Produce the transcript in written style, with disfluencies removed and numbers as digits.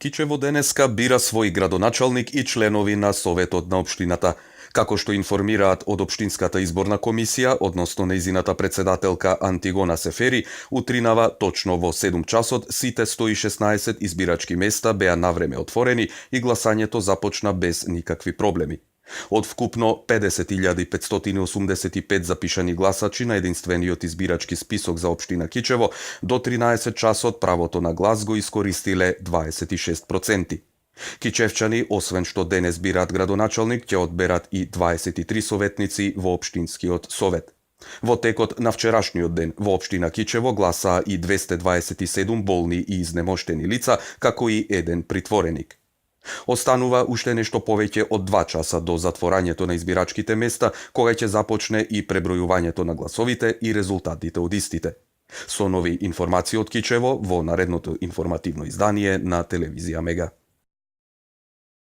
Кичево денеска бира свој градоначалник и членови на Советот на општината. Како што информираат од Општинската изборна комисија, односно нејзината председателка Антигона Сефери, утринава точно во 7 часот сите 116 избирачки места беа навреме отворени и гласањето започна без никакви проблеми. Од вкупно 50.585 запишани гласачи на единствениот избирачки список за општина Кичево, до 13 часот правото на глас го искористиле 26%. Кичевчани, освен што денес бираат градоначалник, ќе одберат и 23 советници во општинскиот совет. Во текот на вчерашниот ден во општина Кичево гласаа и 227 болни и изнемоштени лица, како и еден притвореник. Останува уште нешто повеќе од 2 часа до затворањето на избирачките места, кога ќе започне и пребројувањето на гласовите и резултатите од истите. Со нови информации од Кичево во наредното информативно издание на телевизија Мега.